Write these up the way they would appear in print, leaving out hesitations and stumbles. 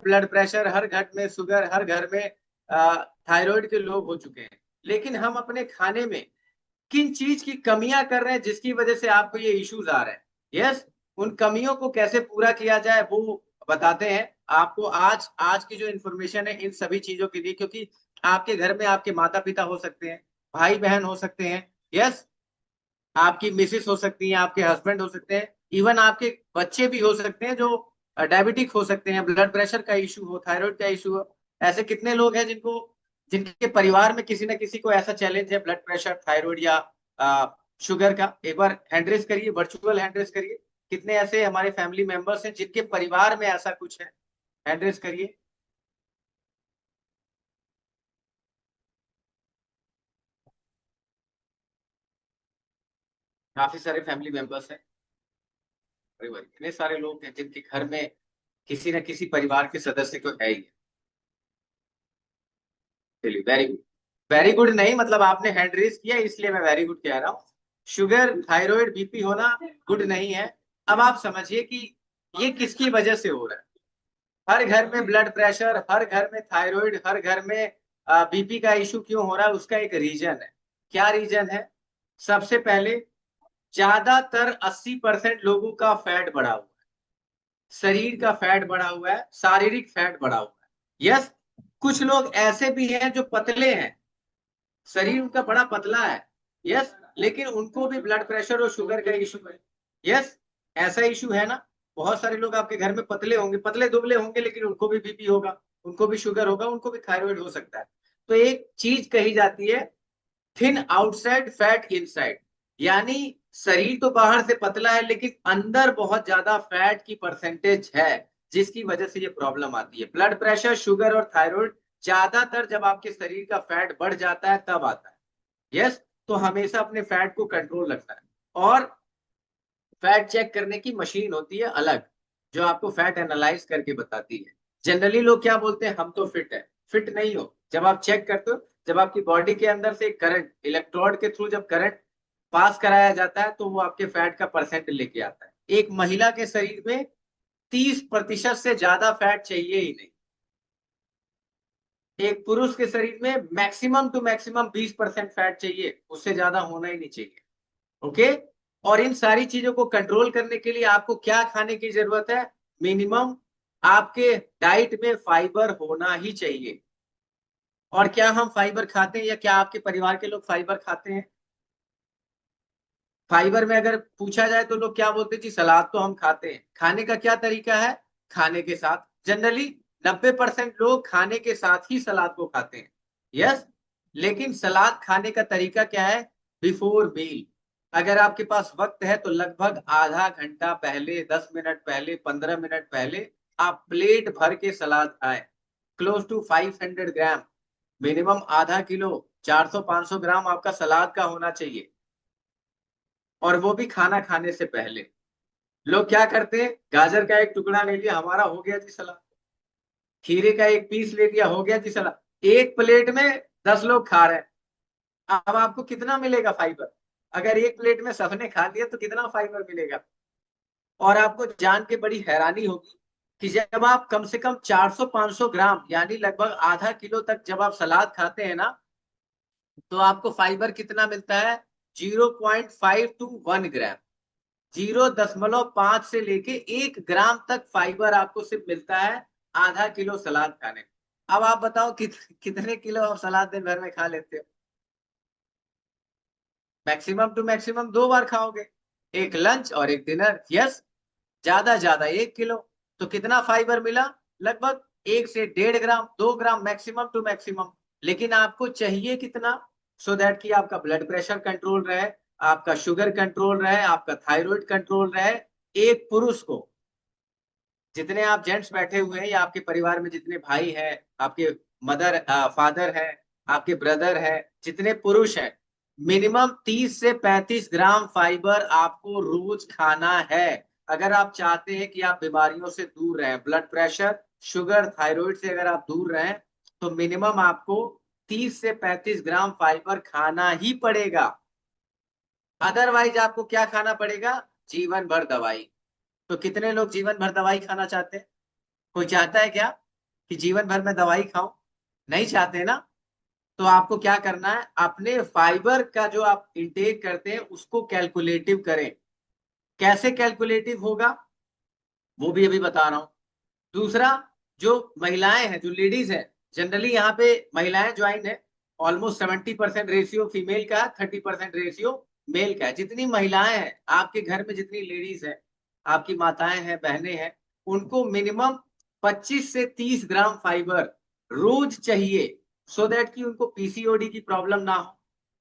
Blood pressure, हर घर में sugar, हर घर में थायराइड के लोग हो चुके हैं। लेकिन हम अपने खाने में किन चीज की कमियां कर रहे हैं जिसकी वजह से आपको ये इश्यूज आ रहे हैं। यस, उन कमियों को कैसे पूरा किया जाए वो बताते हैं आपको। आज आज की जो इन्फॉर्मेशन है इन सभी चीजों के लिए, क्योंकि आपके घर में आपके माता पिता हो सकते हैं, भाई बहन हो सकते हैं, यस, आपकी मिसेस हो सकती है, आपके हस्बैंड हो सकते हैं, इवन आपके बच्चे भी हो सकते हैं जो डायबिटिक हो सकते हैं, ब्लड प्रेशर का इशू हो, थायराइड का इशू हो। ऐसे कितने लोग हैं जिनको, जिनके परिवार में किसी ना किसी को ऐसा चैलेंज है, ब्लड प्रेशर, थायराइड या शुगर का। एक बार हैंड रेज करिए, वर्चुअल हैंड रेज करिए। कितने ऐसे हमारे फैमिली मेंबर्स हैं जिनके परिवार में ऐसा कुछ है? हैंड रेज करिए। काफी सारे फैमिली मेंबर्स हैं। अरे भाई, इतने सारे लोग हैं जिनके घर में किसी न किसी परिवार के सदस्य को है ही। चलिए, वेरी गुड। वेरी गुड नहीं, मतलब आपने हैंड रेज किया इसलिए मैं वेरी गुड कह रहा हूँ। शुगर, थायराइड, बीपी होना गुड नहीं है। अब आप समझिए कि ये किसकी वजह से हो रहा है। हर घर में ब्लड प्रेशर, हर घर में थायराइड, हर घर में बीपी का इशू क्यों हो रहा है, उसका एक रीजन है। क्या रीजन है? सबसे पहले, ज्यादातर 80% लोगों का फैट बढ़ा हुआ है। शरीर का फैट बढ़ा हुआ है, शारीरिक फैट बढ़ा हुआ है। यस, कुछ लोग ऐसे भी हैं जो पतले हैं, शरीर उनका बड़ा पतला है, यस, लेकिन उनको भी ब्लड प्रेशर और शुगर का इशू है। यस, ऐसा इशू है ना। बहुत सारे लोग आपके घर में पतले होंगे, पतले दुबले होंगे, लेकिन उनको भी बीपी होगा, उनको भी शुगर होगा, उनको भी थायराइड हो सकता है। तो एक चीज कही जाती है, थिन आउटसाइड फैट इनसाइड, यानी शरीर तो बाहर से पतला है लेकिन अंदर बहुत ज्यादा फैट की परसेंटेज है, जिसकी वजह से ये प्रॉब्लम आती है। ब्लड प्रेशर, शुगर और थायराइड ज्यादातर जब आपके शरीर का फैट बढ़ जाता है तब आता है। यस, तो हमेशा अपने फैट को कंट्रोल रखना है। और फैट चेक करने की मशीन होती है अलग, जो आपको फैट एनालाइज करके बताती है। जनरली लोग क्या बोलते हैं, हम तो फिट है। फिट नहीं हो। जब आप चेक करते हो, जब आपकी बॉडी के अंदर से करंट, इलेक्ट्रोड के थ्रू जब करंट पास कराया जाता है, तो वो आपके फैट का परसेंट लेके आता है। एक महिला के शरीर में 30% से ज्यादा फैट चाहिए ही नहीं। एक पुरुष के शरीर में मैक्सिमम टू मैक्सिमम 20% फैट चाहिए, उससे ज्यादा होना ही नहीं चाहिए। ओके। और इन सारी चीजों को कंट्रोल करने के लिए आपको क्या खाने की जरूरत है? मिनिमम आपके डाइट में फाइबर होना ही चाहिए। और क्या हम फाइबर खाते हैं, या क्या आपके परिवार के लोग फाइबर खाते हैं? फाइबर में अगर पूछा जाए तो लोग क्या बोलते हैं जी, सलाद तो हम खाते हैं। खाने का क्या तरीका है? खाने के साथ। जनरली 90% लोग खाने के साथ ही सलाद को खाते हैं। यस, लेकिन सलाद खाने का तरीका क्या है? Before meal. अगर आपके पास वक्त है तो लगभग आधा घंटा पहले, 10 मिनट पहले, 15 मिनट पहले आप प्लेट भर के सलाद खाएं। क्लोज टू 500 ग्राम, मिनिमम आधा किलो, 400-500 ग्राम आपका सलाद का होना चाहिए। और वो भी खाना खाने से पहले। लोग क्या करते हैं, गाजर का एक टुकड़ा ले लिया, हमारा हो गया जी सलाद। खीरे का एक पीस ले लिया, हो गया जी सलाद। एक प्लेट में 10 लोग खा रहे हैं। अब आपको कितना मिलेगा फाइबर? अगर एक प्लेट में सबने खा लिया तो कितना फाइबर मिलेगा? और आपको जान के बड़ी हैरानी होगी कि जब आप कम से कम 400-500 ग्राम, यानी लगभग आधा किलो तक जब आप सलाद खाते हैं ना, तो आपको फाइबर कितना मिलता है? 0.5 to 1 ग्राम। 0.5 से लेके 1 ग्राम तक फाइबर आपको सिर्फ मिलता है आधा किलो सलाद खाने में। अब आप बताओ कितने किलो आप सलाद दिन भर में खा लेते हो? मैक्सिमम टू मैक्सिमम 2 बार खाओगे, एक लंच और एक डिनर। यस, ज्यादा 1 किलो। तो कितना फाइबर मिला? लगभग 1 से 1.5 ग्राम, 2 ग्राम मैक्सिमम टू मैक्सिमम। लेकिन आपको चाहिए कितना? सो दैट कि आपका ब्लड प्रेशर कंट्रोल रहे, आपका शुगर कंट्रोल रहे, आपका थायराइड कंट्रोल रहे। एक पुरुष को, जितने आप जेंट्स बैठे हुए हैं या आपके परिवार में जितने भाई हैं, आपके मदर फादर है, आपके ब्रदर है, जितने पुरुष हैं, मिनिमम 30 से 35 ग्राम फाइबर आपको रोज खाना है। अगर आप चाहते हैं कि आप बीमारियों से दूर रहें, ब्लड प्रेशर, शुगर, थायराइड से अगर आप दूर रहें, तो मिनिमम आपको 30 से 35 ग्राम फाइबर खाना ही पड़ेगा। अदरवाइज आपको क्या खाना पड़ेगा? जीवन भर दवाई। तो कितने लोग जीवन भर दवाई खाना चाहते हैं? कोई चाहता है क्या? कि जीवन भर में दवाई खाऊं, नहीं चाहते ना। तो आपको क्या करना है, अपने फाइबर का जो आप इंटेक करते हैं उसको कैलकुलेटिव करें। कैसे कैलकुलेटिव होगा वो भी अभी बता रहा हूं। दूसरा, जो महिलाएं हैं, जो लेडीज है, जनरली यहाँ पे महिलाएं ज्वाइन है, ऑलमोस्ट 70% रेशियो फीमेल का है, 30% रेशियो मेल का है। जितनी महिलाएं हैं आपके घर में, जितनी लेडीज है, आपकी माताएं हैं, बहनें हैं, उनको मिनिमम 25 से 30 ग्राम फाइबर रोज चाहिए, सो दैट कि उनको पीसीओडी की प्रॉब्लम ना हो,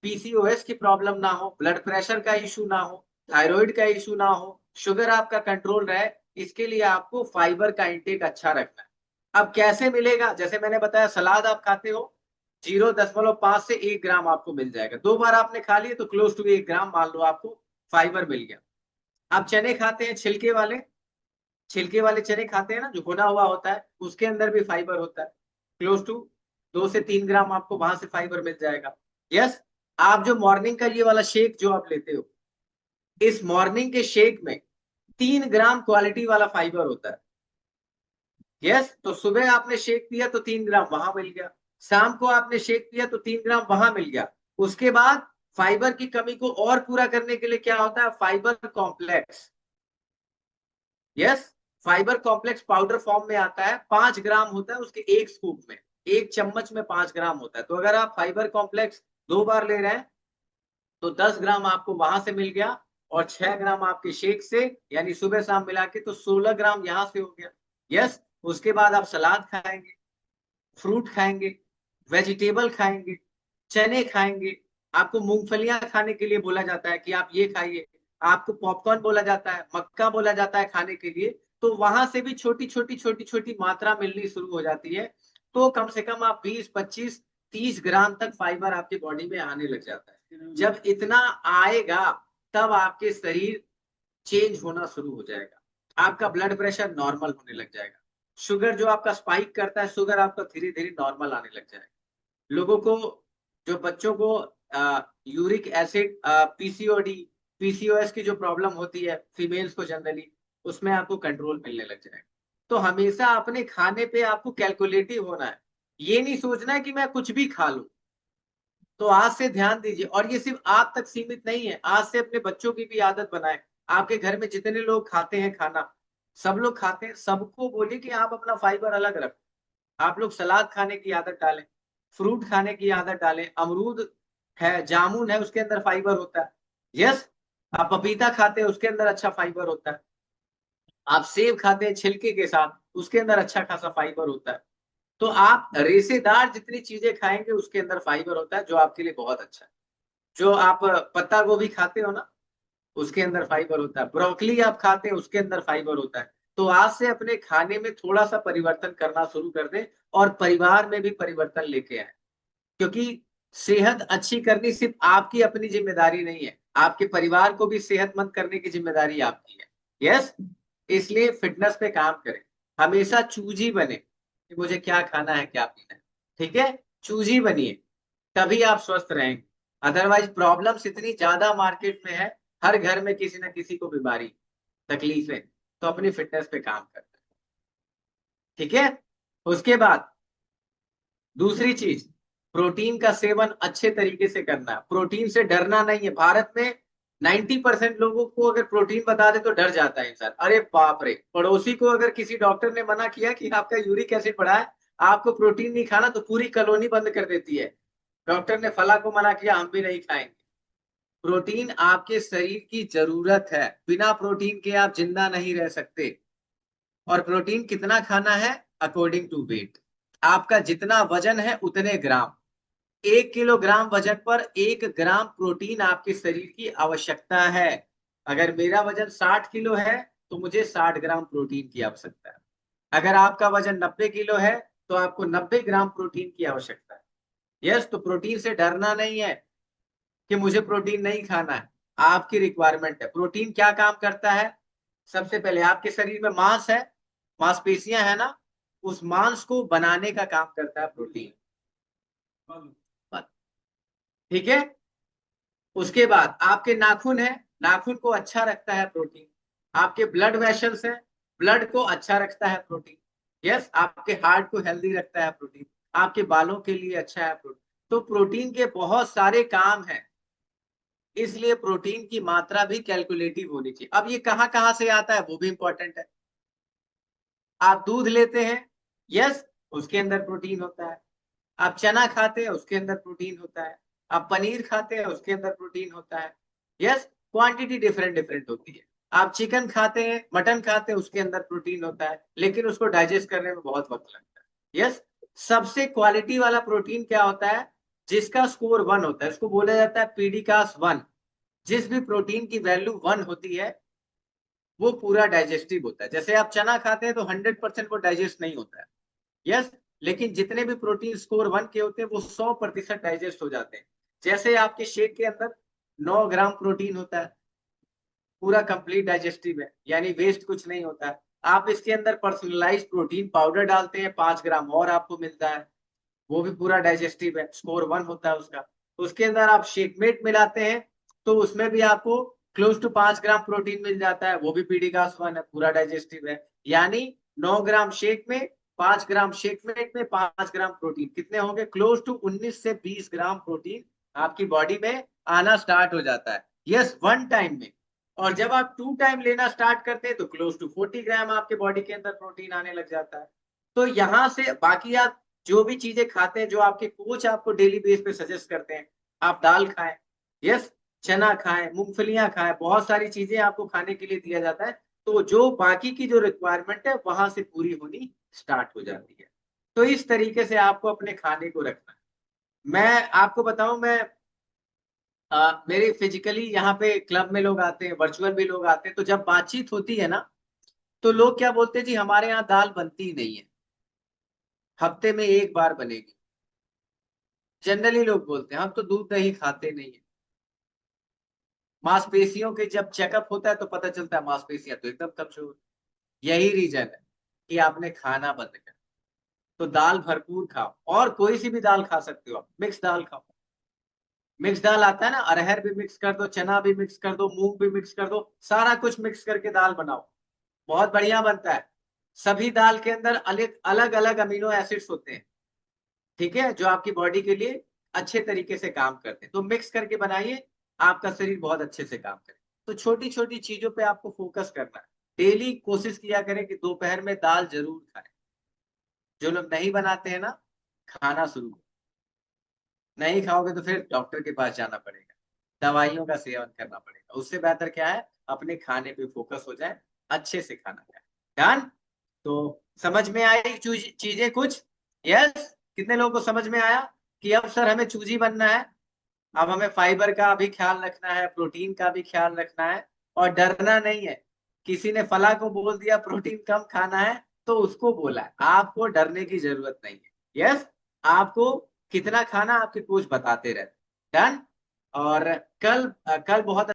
पीसीओएस की प्रॉब्लम ना हो, ब्लड प्रेशर का इशू ना हो, थायराइड का इशू ना हो, शुगर आपका कंट्रोल रहे। इसके लिए आपको फाइबर का इंटेक अच्छा रखना है। अब कैसे मिलेगा, जैसे मैंने बताया, सलाद आप खाते हो, 0.5 से 1 ग्राम आपको मिल जाएगा। 2 बार आपने खा लिए तो क्लोज टू 1 ग्राम मान लो आपको फाइबर मिल गया। आप चने खाते हैं, छिलके वाले चने खाते हैं ना, जो भुना हुआ होता है, उसके अंदर भी फाइबर होता है। क्लोज टू 2 से 3 ग्राम आपको वहां से फाइबर मिल जाएगा। यस। आप जो मॉर्निंग का ये वाला शेक जो आप लेते हो, इस मॉर्निंग के शेक में 3 ग्राम क्वालिटी वाला फाइबर होता है। यस। तो सुबह आपने शेक पिया तो 3 ग्राम वहां मिल गया, शाम को आपने शेक पिया तो 3 ग्राम वहां मिल गया। उसके बाद फाइबर की कमी को और पूरा करने के लिए क्या होता है, fibre complex. Yes. Fibre complex powder form में आता है, 5 ग्राम होता है उसके एक स्कूप में, एक चम्मच में 5 ग्राम होता है। तो अगर आप फाइबर कॉम्प्लेक्स 2 बार ले रहे हैं तो 10 ग्राम आपको वहां से मिल गया, और 6 ग्राम आपके शेक से, यानी सुबह शाम मिला के तो 16 ग्राम यहां से हो गया। यस। उसके बाद आप सलाद खाएंगे, फ्रूट खाएंगे, वेजिटेबल खाएंगे, चने खाएंगे। आपको मूंगफलियां खाने के लिए बोला जाता है कि आप ये खाइए, आपको पॉपकॉर्न बोला जाता है, मक्का बोला जाता है खाने के लिए। तो वहां से भी छोटी छोटी छोटी छोटी मात्रा मिलनी शुरू हो जाती है। तो कम से कम आप 20, 25, 30 ग्राम तक फाइबर आपकी बॉडी में आने लग जाता है। जब इतना आएगा तब आपके शरीर चेंज होना शुरू हो जाएगा, आपका ब्लड प्रेशर नॉर्मल होने लग जाएगा, शुगर जो आपका स्पाइक करता है, शुगर आपका धीरे धीरे नॉर्मल आने लग जाएगा। लोगों को, जो बच्चों को यूरिक एसिड, पीसीओडी, पीसीओएस की जो प्रॉब्लम होती है फीमेल्स को जनरली, उसमें आपको कंट्रोल मिलने लग जाएगा। तो हमेशा अपने खाने पे आपको कैलकुलेटिव होना है, ये नहीं सोचना है कि मैं कुछ भी खा लूं। तो आज से ध्यान दीजिए, और ये सिर्फ आप तक सीमित नहीं है, आज से अपने बच्चों की भी आदत बनाए। आपके घर में जितने लोग खाते हैं खाना, सब लोग खाते हैं, सबको बोलिए कि आप अपना फाइबर अलग रखो। आप लोग सलाद खाने की आदत डालें, फ्रूट खाने की आदत डालें। अमरूद है, जामुन है, उसके अंदर फाइबर होता है। यस। आप पपीता खाते हैं, उसके अंदर अच्छा फाइबर होता है। आप सेब खाते हैं छिलके के साथ, उसके अंदर अच्छा खासा फाइबर होता है। तो आप रेशेदार जितनी चीजें खाएंगे उसके अंदर फाइबर होता है, जो आपके लिए बहुत अच्छा है। जो आप पत्ता गोभी खाते हो ना, उसके अंदर फाइबर होता है। ब्रोकली आप खाते हैं, उसके अंदर फाइबर होता है। तो आज से अपने खाने में थोड़ा सा परिवर्तन करना शुरू कर दें, और परिवार में भी परिवर्तन लेके आए। क्योंकि सेहत अच्छी करनी सिर्फ आपकी अपनी जिम्मेदारी नहीं है, आपके परिवार को भी सेहतमंद करने की जिम्मेदारी आपकी है। यस। इसलिए फिटनेस पे काम करें, हमेशा चूजी बने कि मुझे क्या खाना है, क्या पीना है। ठीक है, चूजी बनिए, तभी आप स्वस्थ रहेंगे। अदरवाइज प्रॉब्लम्स इतनी ज्यादा मार्केट में है, हर घर में किसी ना किसी को बीमारी, तकलीफें। तो अपनी फिटनेस पे काम करते हैं। ठीक है। उसके बाद दूसरी चीज, प्रोटीन का सेवन अच्छे तरीके से करना है। प्रोटीन से डरना नहीं है। भारत में 90% लोगों को अगर प्रोटीन बता दे तो डर जाता है इंसान, अरे बाप रे। पड़ोसी को अगर किसी डॉक्टर ने मना किया कि आपका यूरिक एसिड बढ़ा है, आपको प्रोटीन नहीं खाना, तो पूरी कॉलोनी बंद कर देती है। डॉक्टर ने फला को मना किया, हम भी नहीं खाएंगे। प्रोटीन आपके शरीर की जरूरत है, बिना प्रोटीन के आप जिंदा नहीं रह सकते। और प्रोटीन कितना खाना है, अकॉर्डिंग टू वेट। आपका जितना वजन है उतने ग्राम, 1 किलोग्राम वजन पर 1 ग्राम प्रोटीन आपके शरीर की आवश्यकता है। अगर मेरा वजन 60 किलो है तो मुझे 60 ग्राम प्रोटीन की आवश्यकता है। अगर आपका वजन 90 किलो है तो आपको 90 ग्राम प्रोटीन की आवश्यकता है। यस। तो प्रोटीन से डरना नहीं है कि मुझे प्रोटीन नहीं खाना है, आपकी रिक्वायरमेंट है। प्रोटीन क्या काम करता है, सबसे पहले आपके शरीर में मांस है, मांसपेशियां है ना, उस मांस को बनाने का काम करता है प्रोटीन। ठीक है। उसके बाद आपके नाखून है, नाखून को अच्छा रखता है प्रोटीन। आपके ब्लड वेसल्स है, ब्लड को अच्छा रखता है प्रोटीन। यस, आपके हार्ट को हेल्दी रखता है प्रोटीन, आपके बालों के लिए अच्छा है प्रोटीन। तो प्रोटीन के बहुत सारे काम हैं, इसलिए प्रोटीन की मात्रा भी कैलकुलेटिव होनी चाहिए। अब ये कहाँ कहाँ से आता है वो भी इंपॉर्टेंट है। आप दूध लेते हैं, यस, उसके अंदर प्रोटीन होता है। आप चना खाते हैं, उसके अंदर प्रोटीन होता है। आप पनीर खाते हैं, उसके अंदर प्रोटीन होता है। यस, क्वांटिटी डिफरेंट डिफरेंट होती है। आप चिकन खाते हैं, मटन खाते हैं, उसके अंदर प्रोटीन होता है, लेकिन उसको डाइजेस्ट करने में बहुत वक्त लगता है। यस, सबसे क्वालिटी वाला प्रोटीन क्या होता है? जिसका स्कोर 1 होता है, उसको बोला जाता है पीडीकास 1। जिस भी प्रोटीन की वैल्यू 1 होती है वो पूरा डाइजेस्टिव होता है। जैसे आप चना खाते हैं तो 100% वो डाइजेस्ट नहीं होता है। यस, लेकिन जितने भी प्रोटीन स्कोर 1 के होते हैं वो 100% डाइजेस्ट हो जाते हैं। जैसे आपके शेक के अंदर 9 ग्राम प्रोटीन होता है, पूरा कंप्लीट डाइजेस्टिव है, यानी वेस्ट कुछ नहीं होता है। आप इसके अंदर पर्सनलाइज्ड प्रोटीन पाउडर डालते हैं, 5 ग्राम और आपको मिलता है, वो भी पूरा डाइजेस्टिव है, स्कोर 1 होता है उसका। उसके अंदर आप शेकमेट मिलाते हैं तो उसमें भी आपको क्लोज टू 5 ग्राम प्रोटीन मिल जाता है, वो भी पीडीकास 1 है, पूरा डाइजेस्टिव है। यानी 9 ग्राम शेक में, 5 ग्राम शेकमेट में 5 ग्राम प्रोटीन, कितने होंगे? क्लोज टू 19 से 20 ग्राम प्रोटीन आपकी बॉडी में आना स्टार्ट हो जाता है। यस, 1 टाइम में। और जब आप 2 टाइम लेना स्टार्ट करते हैं तो क्लोज टू 40 ग्राम आपके बॉडी के अंदर प्रोटीन आने लग जाता है। तो यहां से बाकी आप जो भी चीजें खाते हैं, जो आपके कोच आपको डेली बेस पे सजेस्ट करते हैं, आप दाल खाएं, यस, चना खाएं, मूंगफलियां खाएं, बहुत सारी चीजें आपको खाने के लिए दिया जाता है। तो जो बाकी की जो रिक्वायरमेंट है वहां से पूरी होनी स्टार्ट हो जाती है। तो इस तरीके से आपको अपने खाने को रखना है। मैं आपको बताऊं, मैं मेरे फिजिकली यहाँ पे क्लब में लोग आते हैं, वर्चुअल भी लोग आते हैं, तो जब बातचीत होती है ना, तो लोग क्या बोलते हैं, जी हमारे यहाँ दाल बनती ही नहीं है, हफ्ते में एक बार बनेगी। जनरली लोग बोलते हैं हम तो दूध दही खाते नहीं है। मांसपेशियों के जब चेकअप होता है तो पता चलता है मांसपेशियां तो एकदम कमजोर। यही रीजन है कि आपने खाना बंद कर। तो दाल भरपूर खाओ, और कोई सी भी दाल खा सकते हो आप, मिक्स दाल खाओ। मिक्स दाल आता है ना, अरहर भी मिक्स कर दो, चना भी मिक्स कर दो, मूंग भी मिक्स कर दो, सारा कुछ मिक्स करके दाल बनाओ, बहुत बढ़िया बनता है। सभी दाल के अंदर अलग अलग अलग अमीनो एसिड्स होते हैं, ठीक है, जो आपकी बॉडी के लिए अच्छे तरीके से काम करते हैं। तो मिक्स करके बनाइए, आपका शरीर बहुत अच्छे से काम करे। तो छोटी छोटी चीजों पे आपको फोकस करना है। डेली कोशिश किया करें कि दोपहर में दाल जरूर खाएं। जो लोग नहीं बनाते हैं ना, खाना शुरू करो। नहीं खाओगे तो फिर डॉक्टर के पास जाना पड़ेगा, दवाइयों का सेवन करना पड़ेगा। उससे बेहतर क्या है, अपने खाने पे फोकस हो जाए, अच्छे से खाना खाए। डन? तो समझ में आई चीजें कुछ? यस, कितने लोगों को समझ में आया कि अब सर हमें चूजी बनना है, अब हमें फाइबर का भी ख्याल रखना है, प्रोटीन का भी ख्याल रखना है, और डरना नहीं है। किसी ने फला को बोल दिया प्रोटीन कम खाना है तो उसको बोला है, आपको डरने की जरूरत नहीं है। यस, आपको कितना खाना आपके कोच बताते रहते। डन? और कल कल बहुत